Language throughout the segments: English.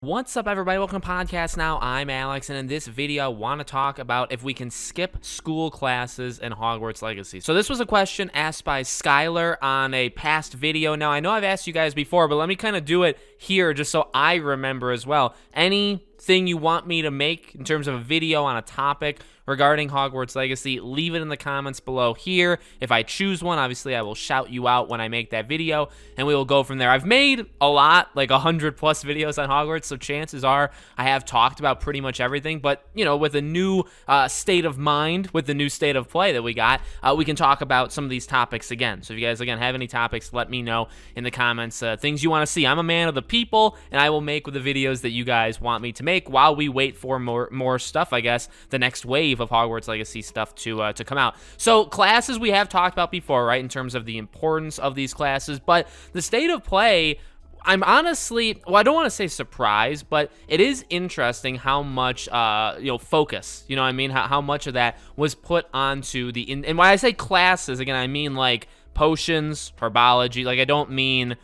What's up, everybody? Welcome to Podcast Now. I'm Alex, and in this video, I want to talk about if we can skip school classes in Hogwarts Legacy. So this was a question asked by Skylar on a past video. Now, I know I've asked you guys before, but let me kind of do it here just so I remember as well. Anything you want me to make in terms of a video on a topic regarding Hogwarts Legacy, leave it in the comments below here. If I choose one, obviously I will shout you out when I make that video, and we will go from there. I've made a lot, like 100+ videos on Hogwarts, so chances are I have talked about pretty much everything, but, you know, with a new state of mind, with the new state of play that we got, we can talk about some of these topics again. So if you guys, again, have any topics, let me know in the comments, things you want to see. I'm a man of the people, and I will make the videos that you guys want me to make while we wait for more stuff, I guess, the next wave of Hogwarts Legacy stuff to come out. So classes we have talked about before, right, in terms of the importance of these classes, but the state of play, I'm honestly, well, I don't want to say surprised, but it is interesting how much, focus, you know what I mean? How much of that was put onto and when I say classes, again, I mean like potions, herbology, like I don't mean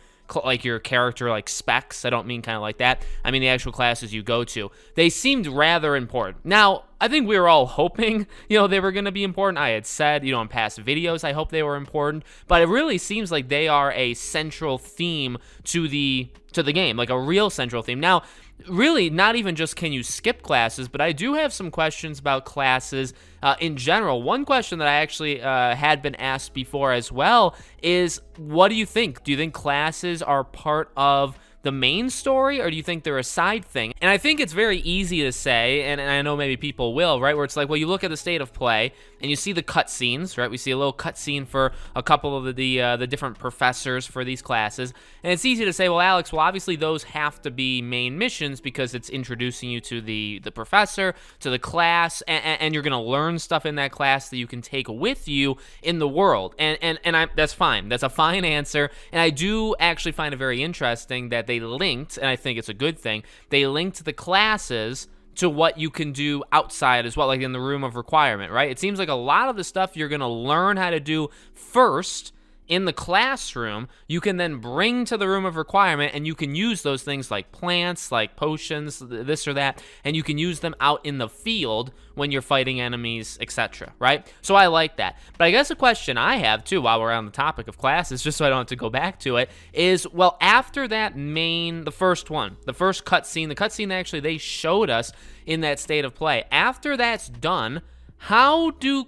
like your character like specs. I don't mean kind of like that. I mean the actual classes you go to. They seemed rather important. Now, I think we were all hoping, they were going to be important. I had said, in past videos, I hope they were important, but it really seems like they are a central theme to the game, like a real central theme. Now, really, not even just can you skip classes, but I do have some questions about classes in general. One question that I actually had been asked before as well is, what do you think? Do you think classes are part of the main story, or do you think they're a side thing? And I think it's very easy to say, and I know maybe people will, right, where it's like, well, you look at the state of play, and you see the cutscenes, right? We see a little cutscene for a couple of the different professors for these classes, and it's easy to say, well, Alex, well, obviously those have to be main missions because it's introducing you to the professor, to the class, and you're gonna learn stuff in that class that you can take with you in the world, and that's fine. That's a fine answer, and I do actually find it very interesting that they linked, and I think it's a good thing, they linked the classes to what you can do outside as well, like in the room of requirement, right? It seems like a lot of the stuff you're going to learn how to do first in the classroom, you can then bring to the room of requirement, and you can use those things like plants, like potions, this or that, and you can use them out in the field when you're fighting enemies, etc., right? So I like that. But I guess a question I have, too, while we're on the topic of classes, just so I don't have to go back to it, is, well, after that the first cutscene, the cutscene that actually they showed us in that state of play, after that's done, how do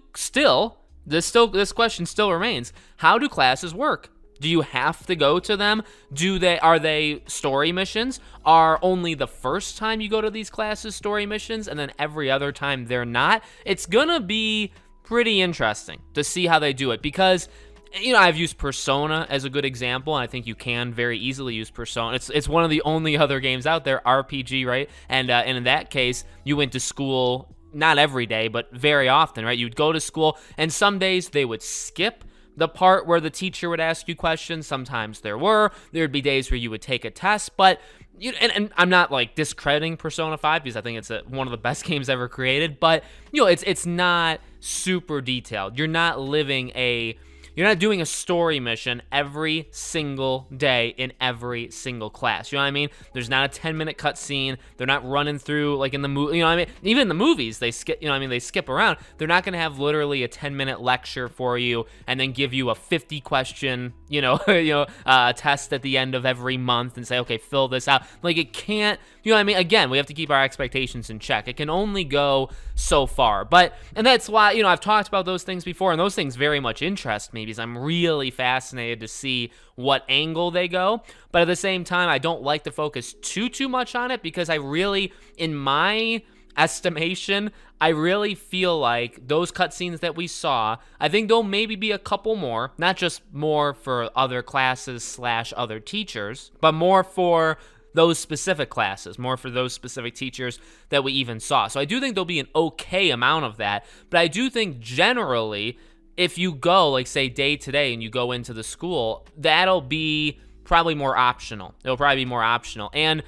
this question still remains. How do classes work? Do you have to go to them? Are they story missions? Are only the first time you go to these classes story missions, and then every other time they're not? It's gonna be pretty interesting to see how they do it, because I've used Persona as a good example, and I think you can very easily use Persona. It's one of the only other games out there, RPG, right? And in that case, you went to school not every day, but very often, right? You'd go to school, and some days they would skip the part where the teacher would ask you questions. Sometimes there'd be days where you would take a test, but and I'm not like discrediting Persona 5 because I think it's one of the best games ever created, but it's not super detailed. You're not doing a story mission every single day in every single class. You know what I mean? There's not a 10-minute cutscene. They're not running through like in the movie. You know what I mean? Even in the movies, they skip. They skip around. They're not gonna have literally a 10-minute lecture for you and then give you a 50-question, test at the end of every month and say, okay, fill this out. Like, it can't. You know what I mean? Again, we have to keep our expectations in check. It can only go so far. And that's why, I've talked about those things before, and those things very much interest me because I'm really fascinated to see what angle they go. But at the same time, I don't like to focus too much on it because I really, in my estimation, I really feel like those cutscenes that we saw, I think there'll maybe be a couple more, not just more for other classes / other teachers, but more for those specific classes, more for those specific teachers that we even saw. So I do think there'll be an okay amount of that, but I do think generally, if you go, like, say, day to day and you go into the school, that'll be probably more optional. It'll probably be more optional. And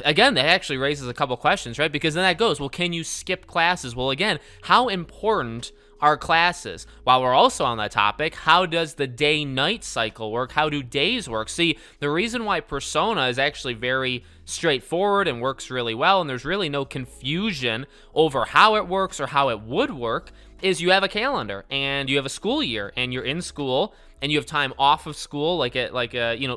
again, that actually raises a couple questions, right? Because then that goes, well, can you skip classes? Well, again, how important our classes. While we're also on that topic, how does the day-night cycle work? How do days work? See, the reason why Persona is actually very straightforward and works really well, and there's really no confusion over how it works or how it would work, is you have a calendar and you have a school year and you're in school and you have time off of school, like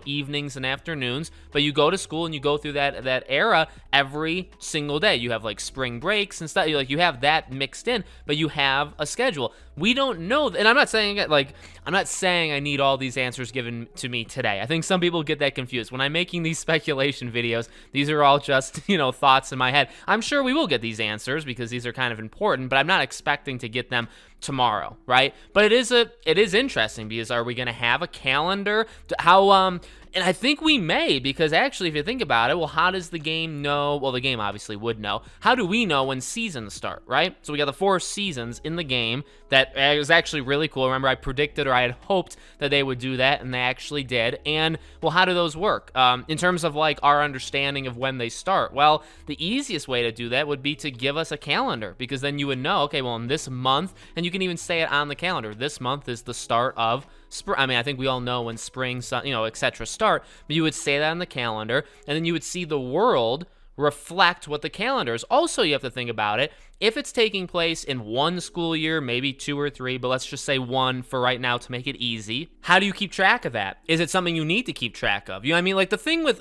evenings and afternoons, but you go to school and you go through that era every single day. You have like spring breaks and stuff, like you have that mixed in, but you have a schedule. We don't know, and I'm not saying I need all these answers given to me today. I think some people get that confused. When I'm making these speculation videos, these are all just, thoughts in my head. I'm sure we will get these answers because these are kind of important, but I'm not expecting to get them tomorrow, right? But it is interesting because are we going to have a calendar? And I think we may, because actually, if you think about it, well, how does the game know? Well, the game obviously would know. How do we know when seasons start, right? So we got the 4 seasons in the game. That was actually really cool. Remember, I predicted, or I had hoped that they would do that, and they actually did. And, well, how do those work? In terms of, like, our understanding of when they start, well, the easiest way to do that would be to give us a calendar, because then you would know, okay, well, in this month, and you can even say it on the calendar, this month is the start of spring. I mean, I think we all know when spring, etc. start, but you would say that on the calendar, and then you would see the world reflect what the calendar is. Also, you have to think about it. If it's taking place in one school year, maybe 2 or 3, but let's just say 1 for right now to make it easy. How do you keep track of that? Is it something you need to keep track of? You know what I mean? Like the thing with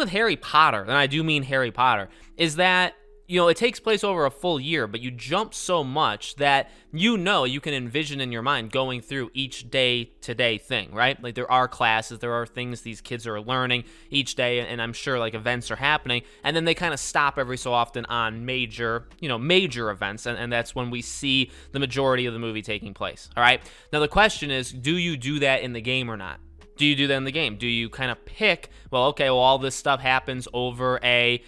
Harry Potter, and I do mean Harry Potter, is that it takes place over a full year, but you jump so much that you can envision in your mind going through each day-to-day thing, right? Like there are classes, there are things these kids are learning each day, and I'm sure like events are happening, and then they kind of stop every so often on major events, and that's when we see the majority of the movie taking place, all right? Now the question is, do you do that in the game or not? Do you do that in the game? Do you kind of pick, all this stuff happens over a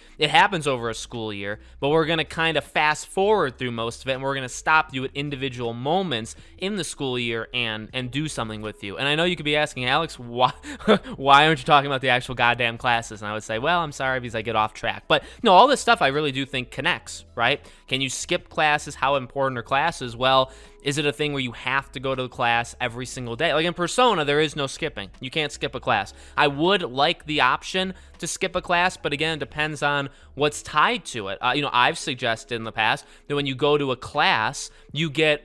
school year, but we're going to kind of fast forward through most of it, and we're going to stop you at individual moments in the school year and do something with you. And I know you could be asking, Alex, why aren't you talking about the actual goddamn classes? And I would say, well, I'm sorry because I get off track. But no, all this stuff I really do think connects, right? Can you skip classes? How important are classes? Well, is it a thing where you have to go to the class every single day? Like in Persona, there is no skipping. You can't skip a class. I would like the option to skip a class, but again, it depends on what's tied to it. I've suggested in the past that when you go to a class, you get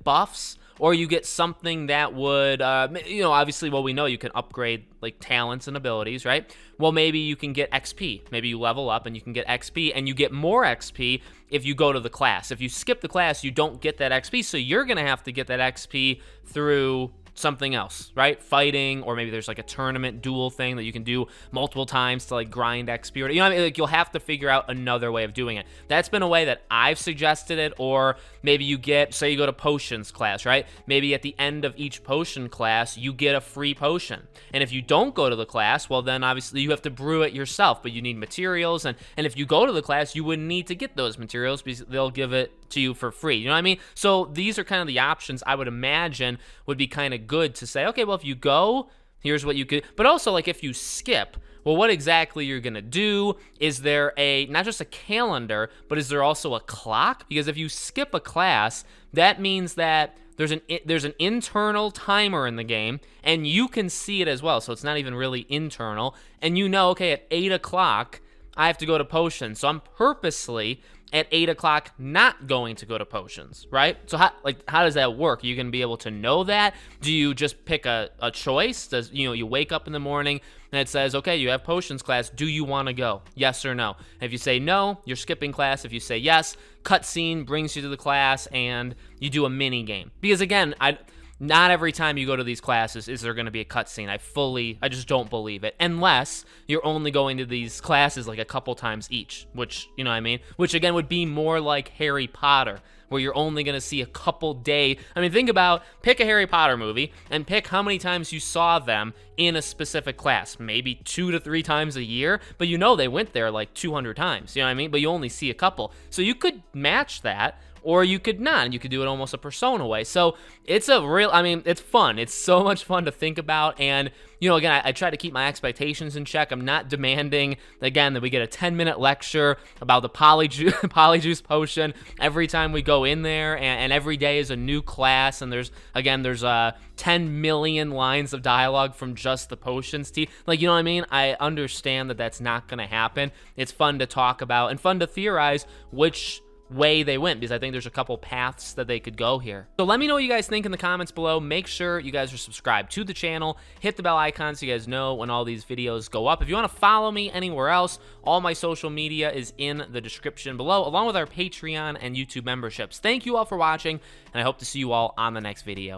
buffs, or you get something that would, obviously, we know you can upgrade like talents and abilities, right? Well, maybe you can get XP. Maybe you level up and you can get XP, and you get more XP if you go to the class. If you skip the class, you don't get that XP, so you're going to have to get that XP through something else, right? Fighting, or maybe there's like a tournament duel thing that you can do multiple times to like grind XP, or like you'll have to figure out another way of doing it. That's been a way that I've suggested it. Or maybe you say you go to potions class, right? Maybe at the end of each potion class you get a free potion, and if you don't go to the class, well then obviously you have to brew it yourself, but you need materials, and if you go to the class you wouldn't need to get those materials because they'll give it to you for free. You know what I mean? So these are kind of the options I would imagine would be kind of good to say, okay, well, if you go, here's what you could, but also like if you skip, well, what exactly you're gonna do? Is there not just a calendar, but is there also a clock? Because if you skip a class, that means that there's an internal timer in the game, and you can see it as well, so it's not even really internal, and okay, at 8 o'clock, I have to go to potions, so I'm purposely at 8 o'clock not going to go to potions, right? So how does that work? Are you going to be able to know that? Do you just pick a choice? Does you wake up in the morning and it says, okay, you have potions class, do you want to go? Yes or no? And if you say no, you're skipping class. If you say yes, cutscene brings you to the class and you do a mini game. Because again, not every time you go to these classes is there going to be a cutscene. I just don't believe it. Unless you're only going to these classes like a couple times each, which, you know what I mean? Which, again, would be more like Harry Potter, where you're only going to see a couple pick a Harry Potter movie and pick how many times you saw them in a specific class. Maybe 2 to 3 times a year, but they went there like 200 times, you know what I mean? But you only see a couple. So you could match that. or you could not, and you could do it almost a Persona way. So it's a real, I mean, it's fun. It's so much fun to think about, and you know, again, I try to keep my expectations in check. I'm not demanding, again, that we get a 10-minute lecture about the Polyjuice potion every time we go in there, and every day is a new class, and there's 10 million lines of dialogue from just the potions team. Like, you know what I mean? I understand that that's not going to happen. It's fun to talk about and fun to theorize which way they went, because I think there's a couple paths that they could go here. So let me know what you guys think in the comments below. Make sure you guys are subscribed to the channel. Hit the bell icon so you guys know when all these videos go up. If you want to follow me anywhere else, all my social media is in the description below, along with our Patreon and YouTube memberships. Thank you all for watching, and I hope to see you all on the next video.